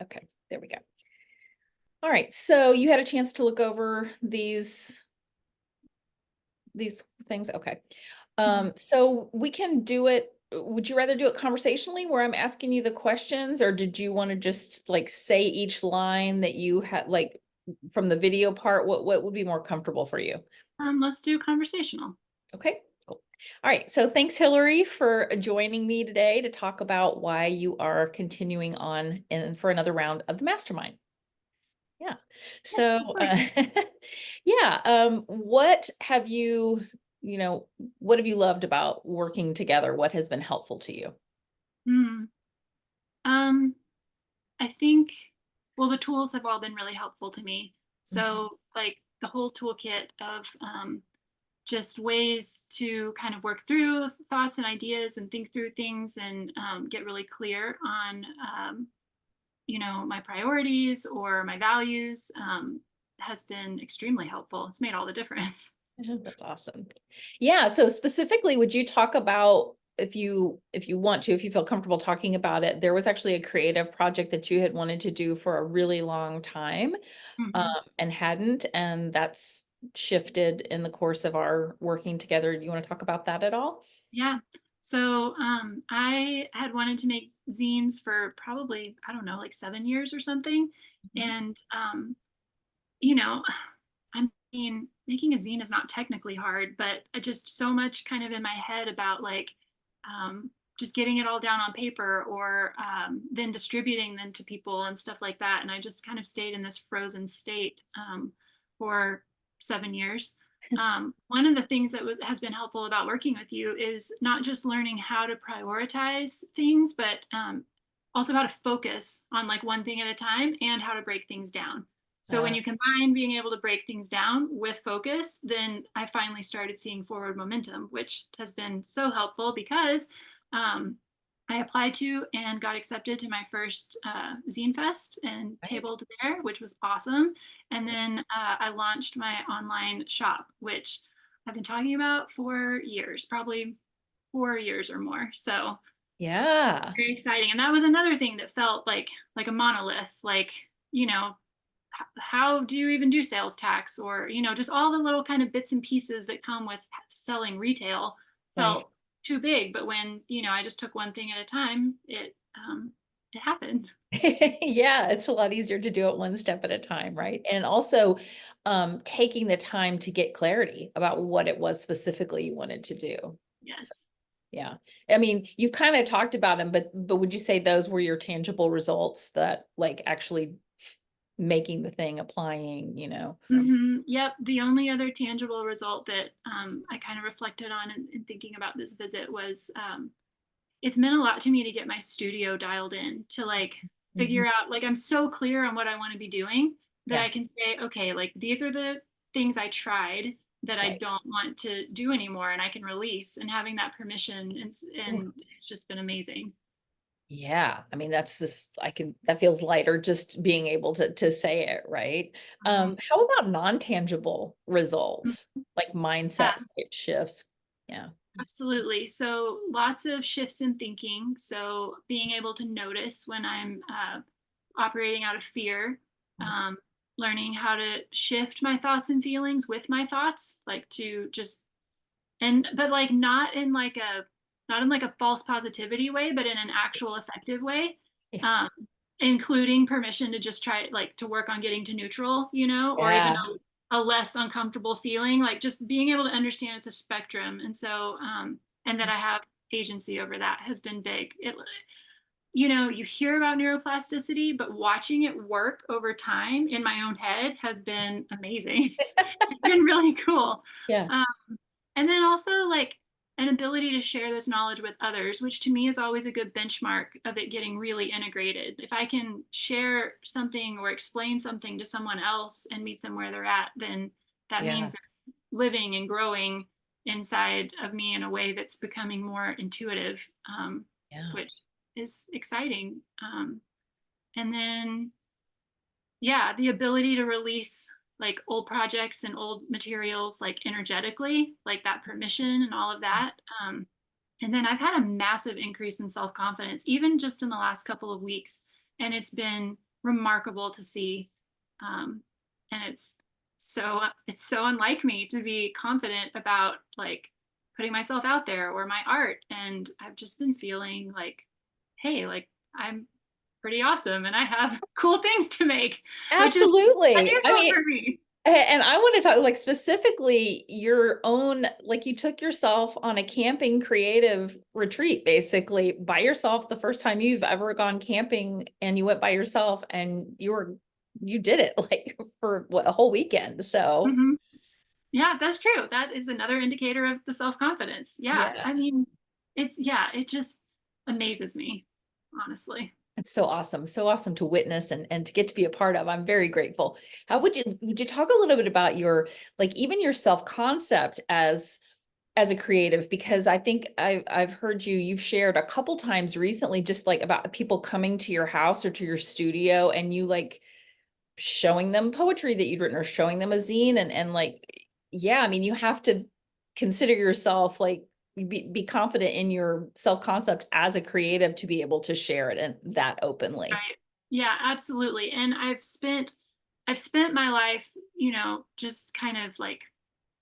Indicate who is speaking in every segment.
Speaker 1: Okay, there we go. All right, so you had a chance to look over these things. Okay.
Speaker 2: Mhm.
Speaker 1: So we can do it. Would you rather do it conversationally where I'm asking you the questions, or did you want to just like say each line that you had like from the video part? What would be more comfortable for you?
Speaker 2: Let's do conversational.
Speaker 1: Okay, cool. All right. So thanks, Hilary, for joining me today to talk about why you are continuing on and for another round of the mastermind. Yeah.
Speaker 2: Yes,
Speaker 1: So,
Speaker 2: of course.
Speaker 1: yeah, what have you know, what have you loved about working together? What has been helpful to you?
Speaker 2: Mm. Um, I think, well, the tools have all been really helpful to me.
Speaker 1: Mhm.
Speaker 2: So, like the whole toolkit of just ways to kind of work through thoughts and ideas and think through things and get really clear on, my priorities or my values has been extremely helpful. It's made all the difference.
Speaker 1: That's awesome. Yeah, so specifically, would you talk about if you want to, if you feel comfortable talking about it, there was actually a creative project that you had wanted to do for a really long time,
Speaker 2: Mhm.
Speaker 1: and hadn't, and that's shifted in the course of our working together. Do you want to talk about that at all?
Speaker 2: Yeah. So I had wanted to make zines for probably, I don't know, like 7 years or something.
Speaker 1: Mhm.
Speaker 2: And, you know, I mean, making a zine is not technically hard, but just so much kind of in my head about like just getting it all down on paper or then distributing them to people and stuff like that. And I just kind of stayed in this frozen state for 7 years. One of the things that has been helpful about working with you is not just learning how to prioritize things, but also how to focus on like one thing at a time and how to break things down. So when
Speaker 1: Uh,
Speaker 2: you combine being able to break things down with focus, then I finally started seeing forward momentum, which has been so helpful because um, I applied to and got accepted to my first Zine Fest and
Speaker 1: right.
Speaker 2: tabled there, which was awesome. And then I launched my online shop, which I've been talking about for years, probably 4 years or more. So
Speaker 1: Yeah.
Speaker 2: very exciting. And that was another thing that felt like a monolith, like, how do you even do sales tax or just all the little kind of bits and pieces that come with selling retail
Speaker 1: Right.
Speaker 2: felt too big, but when I just took one thing at a time, it happened.
Speaker 1: Yeah, it's a lot easier to do it one step at a time, right? And also, taking the time to get clarity about what it was specifically you wanted to do. So,
Speaker 2: Yes.
Speaker 1: yeah. I mean, you've kind of talked about them, but would you say those were your tangible results that like actually making the thing, applying?
Speaker 2: Yep. The only other tangible result that I kind of reflected on in thinking about this visit was it's meant a lot to me to get my studio dialed in to like
Speaker 1: Mhm.
Speaker 2: figure out, like I'm so clear on what I want to be doing that
Speaker 1: Yeah,
Speaker 2: I can say, okay, like these are the things I tried that I
Speaker 1: right.
Speaker 2: don't want to do anymore, and I can release, and having that permission, and it's just been amazing.
Speaker 1: Yeah, I mean, that's just that feels lighter just being able to say it, right?
Speaker 2: Mhm.
Speaker 1: How about non-tangible results,
Speaker 2: Mhm.
Speaker 1: like
Speaker 2: Yeah,
Speaker 1: mindset type shifts? Yeah.
Speaker 2: absolutely. So lots of shifts in thinking. So being able to notice when I'm operating out of fear,
Speaker 1: Mhm.
Speaker 2: um, learning how to shift my thoughts and feelings with my thoughts, like to just but like not in like a false positivity way, but in an actual effective way.
Speaker 1: Yeah.
Speaker 2: Um, including permission to just try like to work on getting to neutral, or even
Speaker 1: Yeah.
Speaker 2: a less uncomfortable feeling, like just being able to understand it's a spectrum. And so and that I have agency over that has been big. You hear about neuroplasticity, but watching it work over time in my own head has been amazing. It's been really cool.
Speaker 1: Yeah.
Speaker 2: Um, and then also like an ability to share this knowledge with others, which to me is always a good benchmark of it getting really integrated. If I can share something or explain something to someone else and meet them where they're at, then that
Speaker 1: Yeah.
Speaker 2: means it's living and growing inside of me in a way that's becoming more intuitive,
Speaker 1: Yeah.
Speaker 2: which is exciting. And then yeah, the ability to release like old projects and old materials like energetically, like that permission and all of that. And then I've had a massive increase in self-confidence even just in the last couple of weeks, and it's been remarkable to see. Um, and it's so unlike me to be confident about like putting myself out there or my art. And I've just been feeling like, hey, like I'm pretty awesome and I have cool things to make, which is
Speaker 1: Absolutely. I
Speaker 2: unusual
Speaker 1: mean,
Speaker 2: for me.
Speaker 1: and I want to talk like specifically your own, like you took yourself on a camping creative retreat, basically by yourself, the first time you've ever gone camping, and you went by yourself and you did it like for what, a whole weekend. So
Speaker 2: Mhm. Yeah, that's true. That is another indicator of the self-confidence. Yeah.
Speaker 1: yeah.
Speaker 2: I mean, yeah, it just amazes me, honestly.
Speaker 1: It's so awesome. So awesome to witness and to get to be a part of. I'm very grateful. How would you talk a little bit about your, like even your self-concept as a creative? Because I think I've heard you've shared a couple times recently just like about people coming to your house or to your studio and you like showing them poetry that you'd written or showing them a zine and like yeah, I mean you have to consider yourself like be confident in your self-concept as a creative to be able to share it and that openly.
Speaker 2: Right. Yeah, absolutely. And I've spent my life, just kind of like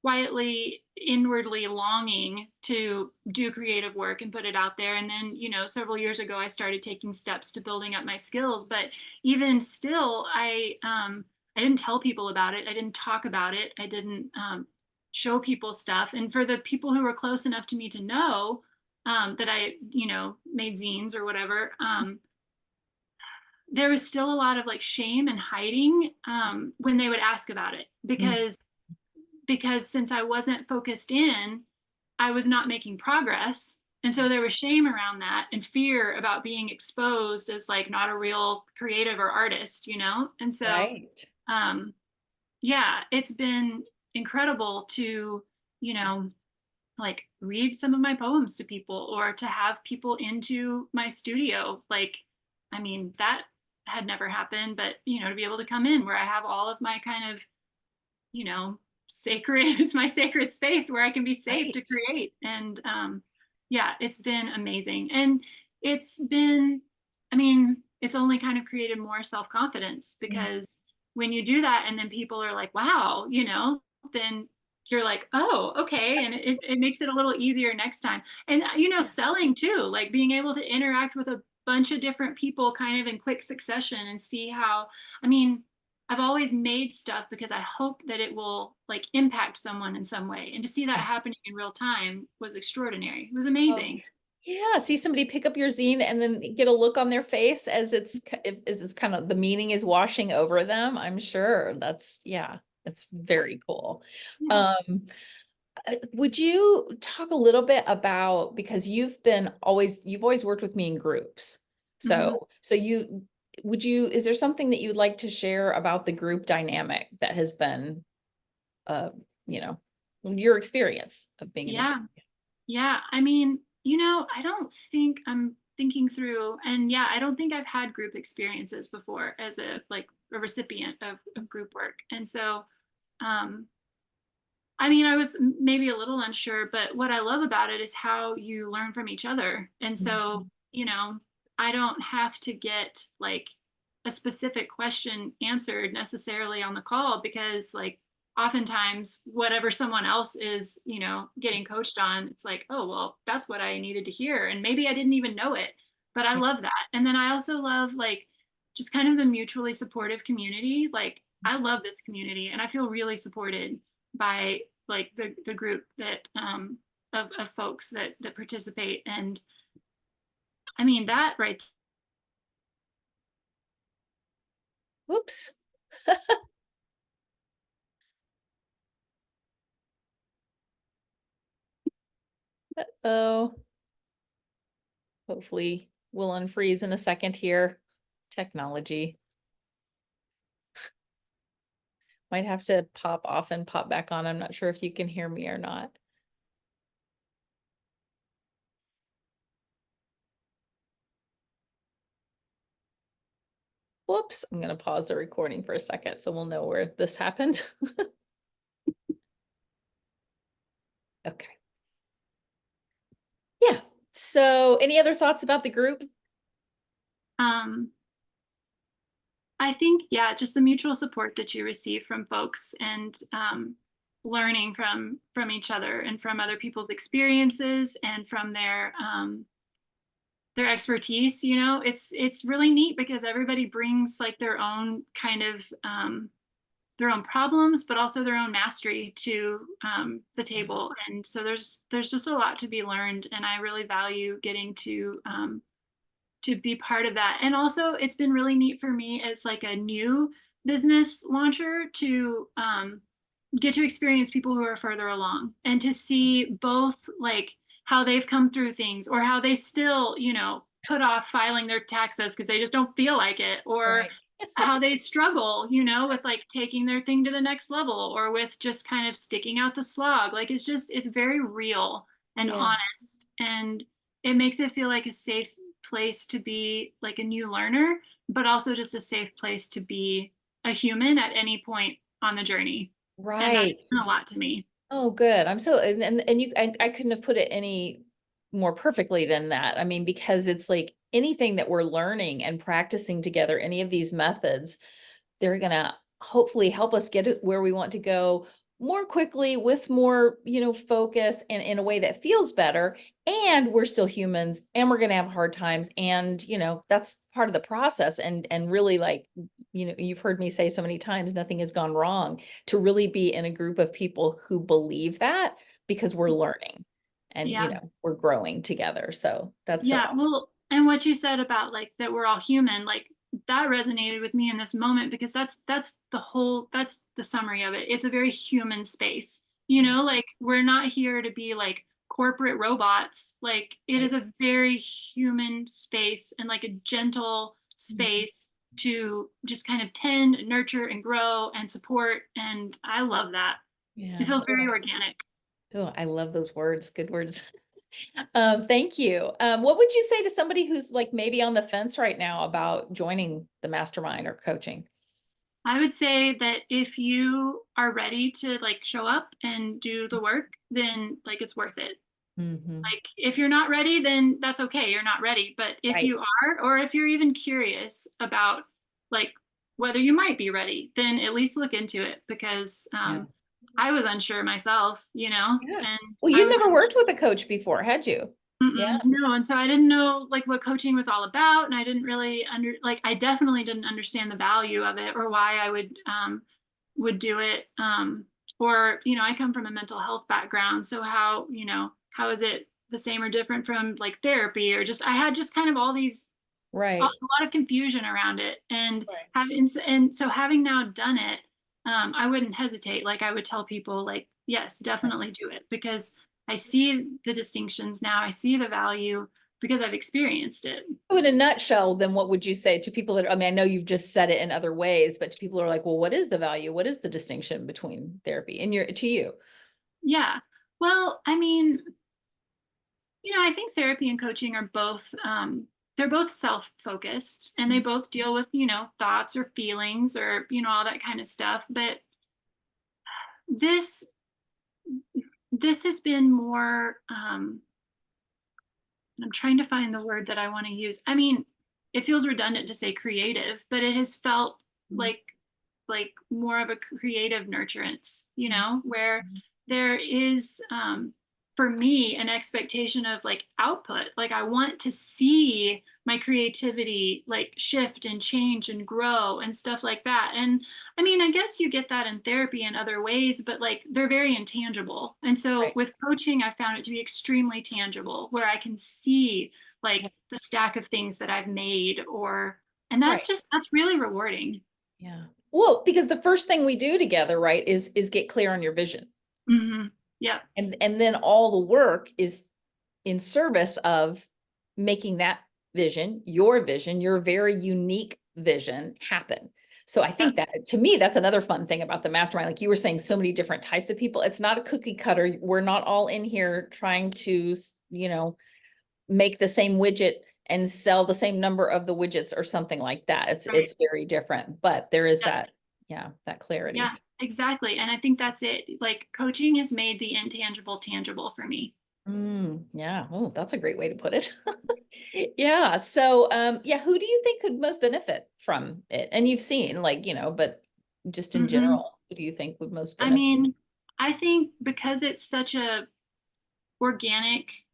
Speaker 2: quietly inwardly longing to do creative work and put it out there. And then, several years ago I started taking steps to building up my skills, but even still I didn't tell people about it. I didn't talk about it. I didn't show people stuff. And for the people who were close enough to me to know that I, made zines or whatever, there was still a lot of like shame and hiding when they would ask about it
Speaker 1: Mm,
Speaker 2: because since I wasn't focused in, I was not making progress. And so there was shame around that and fear about being exposed as like not a real creative or artist, And so
Speaker 1: right.
Speaker 2: um yeah, it's been incredible to, you know, like read some of my poems to people or to have people into my studio. Like, I mean, that had never happened, but to be able to come in where I have all of my kind of, you know, sacred, it's my sacred space where I can be safe to
Speaker 1: Right.
Speaker 2: create. And yeah, it's been amazing. And it's been, I mean, it's only kind of created more self-confidence
Speaker 1: Mm,
Speaker 2: because when you do that and then people are like, wow, then you're like, oh, okay. And it makes it a little easier next time. And,
Speaker 1: yeah.
Speaker 2: selling too, like being able to interact with a bunch of different people kind of in quick succession and see how, I mean, I've always made stuff because I hope that it will like impact someone in some way. And to see that happening in real time was extraordinary. It was
Speaker 1: Oh,
Speaker 2: amazing.
Speaker 1: yeah. See somebody pick up your zine and then get a look on their face as as it's kind of the meaning is washing over them. I'm sure that's, yeah, it's very cool.
Speaker 2: Yeah.
Speaker 1: Um, would you talk a little bit about, because you've always worked with me in groups.
Speaker 2: Hmm.
Speaker 1: So is there something that you'd like to share about the group dynamic that has been, uh, you know, your experience of being in the group?
Speaker 2: Yeah. Yeah. I mean, I don't think I'm thinking through, and yeah, I don't think I've had group experiences before as a recipient of group work. And so, um, I mean, I was maybe a little unsure, but what I love about it is how you learn from each other. And so, I don't have to get like a specific question answered necessarily on the call because, like, oftentimes, whatever someone else is, getting coached on, it's like, oh, well, that's what I needed to hear. And maybe I didn't even know it, but I
Speaker 1: Yeah.
Speaker 2: love that. And then I also love, like, just kind of the mutually supportive community. Like, I love this community and I feel really supported by like the group that of folks that participate. And I mean that right.
Speaker 1: Whoops. Oh, hopefully we'll unfreeze in a second here. Technology. Might have to pop off and pop back on. I'm not sure if you can hear me or not. Whoops, I'm going to pause the recording for a second so we'll know where this happened. Okay. Yeah. So any other thoughts about the group?
Speaker 2: um I think, yeah, just the mutual support that you receive from folks, and learning from each other and from other people's experiences and from their expertise. It's really neat because everybody brings like their own kind of their own problems, but also their own mastery to the
Speaker 1: Yeah.
Speaker 2: table. And so there's just a lot to be learned, and I really value getting to be part of that. And also, it's been really neat for me as like a new business launcher to get to experience people who are further along, and to see both like how they've come through things, or how they still, put off filing their taxes because they just don't feel like it, or
Speaker 1: Right.
Speaker 2: how they struggle, with like taking their thing to the next level, or with just kind of sticking out the slog. Like it's very real and
Speaker 1: Yeah.
Speaker 2: honest, and it makes it feel like a safe place to be like a new learner, but also just a safe place to be a human at any point on the journey. And that's
Speaker 1: Right.
Speaker 2: a lot to me.
Speaker 1: Oh, good. I'm so, and you, I couldn't have put it any more perfectly than that. I mean, because it's like anything that we're learning and practicing together, any of these methods, they're gonna hopefully help us get it where we want to go more quickly with more, focus and in a way that feels better. And we're still humans and we're gonna have hard times. And, that's part of the process. And really like, you've heard me say so many times, nothing has gone wrong, to really be in a group of people who believe that, because we're learning and,
Speaker 2: Yeah.
Speaker 1: we're growing together. So that's so
Speaker 2: Yeah.
Speaker 1: awesome.
Speaker 2: Well, and what you said about like that we're all human, like that resonated with me in this moment, because that's the summary of it. It's a very human space. Like we're not here to be like corporate robots. Like it
Speaker 1: Right.
Speaker 2: is a very human space, and like a gentle
Speaker 1: Mhm.
Speaker 2: space to just kind of tend, nurture, and grow and support. And I love that. It
Speaker 1: Yeah.
Speaker 2: feels very organic.
Speaker 1: Oh, I love those words. Good words. Thank you. What would you say to somebody who's like maybe on the fence right now about joining the mastermind or coaching?
Speaker 2: I would say that if you are ready to like show up and do the work, then like it's worth it.
Speaker 1: Hmm.
Speaker 2: Like if you're not ready, then that's okay. You're not ready. But if
Speaker 1: Right.
Speaker 2: you are, or if you're even curious about like whether you might be ready, then at least look into it, because
Speaker 1: Yeah.
Speaker 2: I was unsure myself,
Speaker 1: Yeah.
Speaker 2: and
Speaker 1: Well,
Speaker 2: I
Speaker 1: you'd
Speaker 2: was
Speaker 1: never worked with a coach before, had you? Yeah.
Speaker 2: No, and so I didn't know like what coaching was all about, and I didn't really I definitely didn't understand the value of it, or why I would do it. Or I come from a mental health background, so how is it the same or different from like therapy, or just I had just kind of all these a
Speaker 1: Right.
Speaker 2: lot of confusion around it, and
Speaker 1: Right.
Speaker 2: having now done it, I wouldn't hesitate. Like I would tell people, like, yes,
Speaker 1: Yeah.
Speaker 2: definitely do it, because I see the distinctions now. I see the value because I've experienced it.
Speaker 1: So in a nutshell, then what would you say to people that, I mean, I know you've just said it in other ways, but to people who are like, well, what is the value? What is the distinction between therapy and to you?
Speaker 2: Yeah. Well, I mean, I think therapy and coaching are both they're both self-focused, and they both deal with, thoughts or feelings, or, all that kind of stuff. But this this has been more I'm trying to find the word that I want to use. I mean, it feels redundant to say creative, but it has felt
Speaker 1: Mhm.
Speaker 2: like more of a creative nurturance,
Speaker 1: Mhm.
Speaker 2: where there is for me an expectation of like output. Like I want to see my creativity like shift and change and grow and stuff like that. And I mean, I guess you get that in therapy and other ways, but like they're very intangible. And so
Speaker 1: Right.
Speaker 2: with coaching, I found it to be extremely tangible, where I can see
Speaker 1: Yeah.
Speaker 2: like the stack of things that I've made, and
Speaker 1: Right.
Speaker 2: that's really rewarding.
Speaker 1: Yeah. Well, because the first thing we do together, right, is get clear on your vision.
Speaker 2: Yep.
Speaker 1: And then all the work is in service of making that vision, your very unique vision happen. So I
Speaker 2: Yep.
Speaker 1: think that to me, that's another fun thing about the mastermind. Like you were saying, so many different types of people. It's not a cookie cutter. We're not all in here trying to, make the same widget and sell the same number of the widgets or something like that. It's
Speaker 2: Right.
Speaker 1: it's very different, but there is
Speaker 2: Yep.
Speaker 1: that, yeah, that clarity.
Speaker 2: Yeah, exactly. And I think that's it. Like coaching has made the intangible tangible for me.
Speaker 1: Yeah. Oh, that's a great way to put it. Yeah. So, yeah, who do you think could most benefit from it? And you've seen like, but just in
Speaker 2: Hmm.
Speaker 1: general, who do you think would most
Speaker 2: I
Speaker 1: benefit?
Speaker 2: mean, I think because it's such a organic,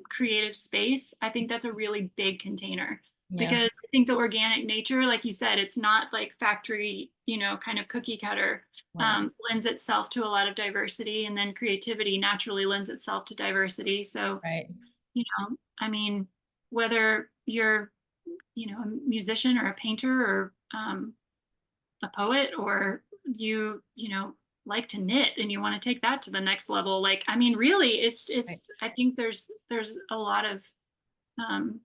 Speaker 2: creative space, I think that's a really big container
Speaker 1: Yeah.
Speaker 2: because I think the organic nature, like you said, it's not like factory, kind of cookie cutter,
Speaker 1: Right.
Speaker 2: lends itself to a lot of diversity, and then creativity naturally lends itself to diversity. So,
Speaker 1: Right.
Speaker 2: I mean, whether you're, a musician or a painter or a poet, or like to knit and you want to take that to the next level, like, I mean, really,
Speaker 1: Right.
Speaker 2: I think there's a lot of, um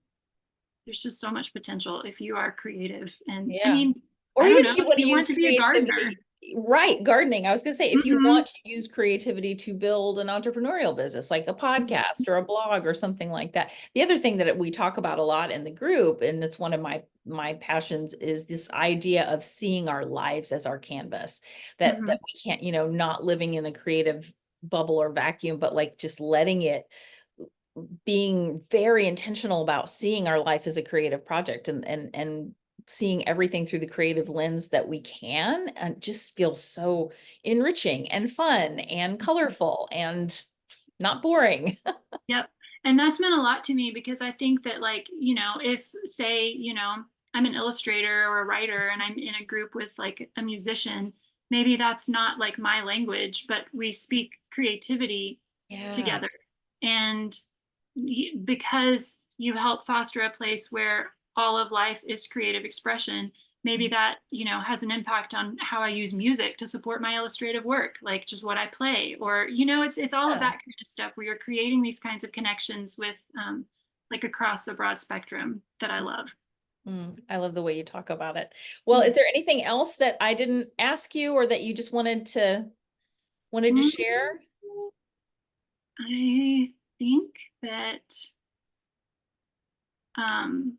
Speaker 2: there's just so much potential if you are creative. And I
Speaker 1: Yeah.
Speaker 2: mean,
Speaker 1: Or
Speaker 2: I don't
Speaker 1: even
Speaker 2: know,
Speaker 1: if you
Speaker 2: if
Speaker 1: want to
Speaker 2: you want
Speaker 1: use
Speaker 2: to be a gardener.
Speaker 1: creativity, right? Gardening. I was going to say, if you want
Speaker 2: Hmm.
Speaker 1: to use creativity to build an entrepreneurial business, like a podcast or a blog or something like that. The other thing that we talk about a lot in the group, and that's one of my passions, is this idea of seeing our lives as our canvas, that
Speaker 2: Hmm.
Speaker 1: we can't, not living in a creative bubble or vacuum, but like just letting it, being very intentional about seeing our life as a creative project, and seeing everything through the creative lens that we can, and just feels so enriching and fun and colorful and not boring.
Speaker 2: Yep. And that's meant a lot to me because I think that, like, if, say, I'm an illustrator or a writer and I'm in a group with like a musician, maybe that's not like my language, but we speak creativity
Speaker 1: Yeah.
Speaker 2: together. And because you help foster a place where all of life is creative expression, maybe that, has an impact on how I use music to support my illustrative work, like just what I play, or, it's all of
Speaker 1: Yeah.
Speaker 2: that kind of stuff where you're creating these kinds of connections with, like across the broad spectrum that I love.
Speaker 1: I love the way you talk about it. Well, is there anything else that I didn't ask you, or that you just wanted to
Speaker 2: Mm,
Speaker 1: share?
Speaker 2: I think that, um,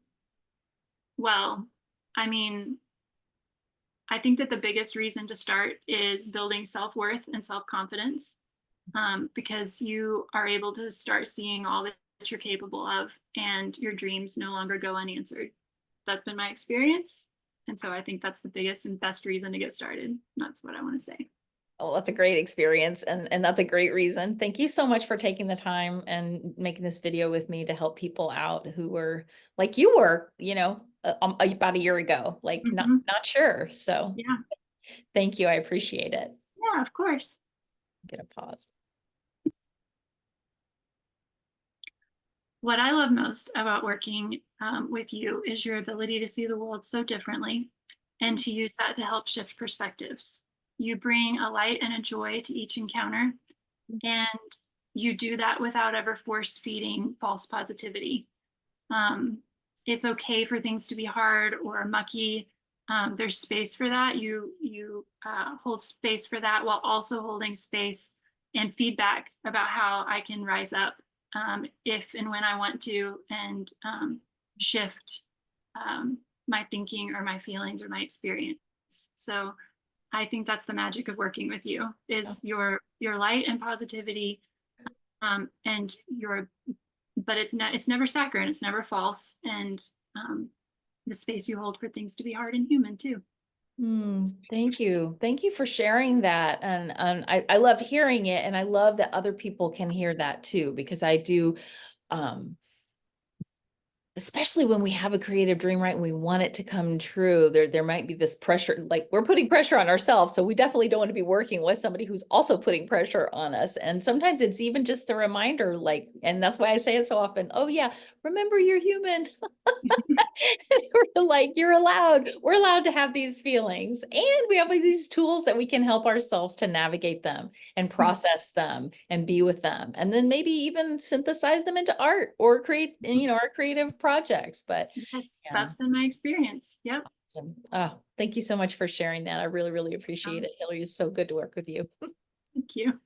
Speaker 2: well, I mean, I think that the biggest reason to start is building self-worth and self-confidence, because you are able to start seeing all that you're capable of, and your dreams no longer go unanswered. That's been my experience. And so I think that's the biggest and best reason to get started. That's what I want to say.
Speaker 1: Oh, that's a great experience, and that's a great reason. Thank you so much for taking the time and making this video with me to help people out who were like you were, about a year ago, like not
Speaker 2: Hmm.
Speaker 1: not sure. So
Speaker 2: Yeah.
Speaker 1: thank you. I appreciate it.
Speaker 2: Yeah, of course.
Speaker 1: Get a pause.
Speaker 2: What I love most about working, with you is your ability to see the world so differently and to use that to help shift perspectives. You bring a light and a joy to each encounter, and you do that without ever force feeding false positivity. Um, it's okay for things to be hard or mucky. There's space for that. You hold space for that while also holding space and feedback about how I can rise up, if and when I want to, and shift, my thinking or my feelings or my experience. So I think that's the magic of working with you,
Speaker 1: Oh,
Speaker 2: is your light and positivity, and your but it's never saccharine, it's never false, and, the space you hold for things to be hard and human too.
Speaker 1: thank you. Thank you for sharing that. And I love hearing it, and I love that other people can hear that too, because I do, um, especially when we have a creative dream, right? And we want it to come true. There might be this pressure, like we're putting pressure on ourselves. So we definitely don't want to be working with somebody who's also putting pressure on us. And sometimes it's even just a reminder, like, and that's why I say it so often. Oh yeah, remember you're human. We're like, we're allowed to have these feelings. And we have like these tools that we can help ourselves to navigate them and process them and be with them. And then maybe even synthesize them into art or create, our creative projects. But
Speaker 2: Yes,
Speaker 1: yeah.
Speaker 2: that's been my experience. Yep.
Speaker 1: Awesome. Oh, thank you so much for sharing that. I really, really appreciate
Speaker 2: Um,
Speaker 1: it. Hilary, it's so good to work with you.
Speaker 2: thank you.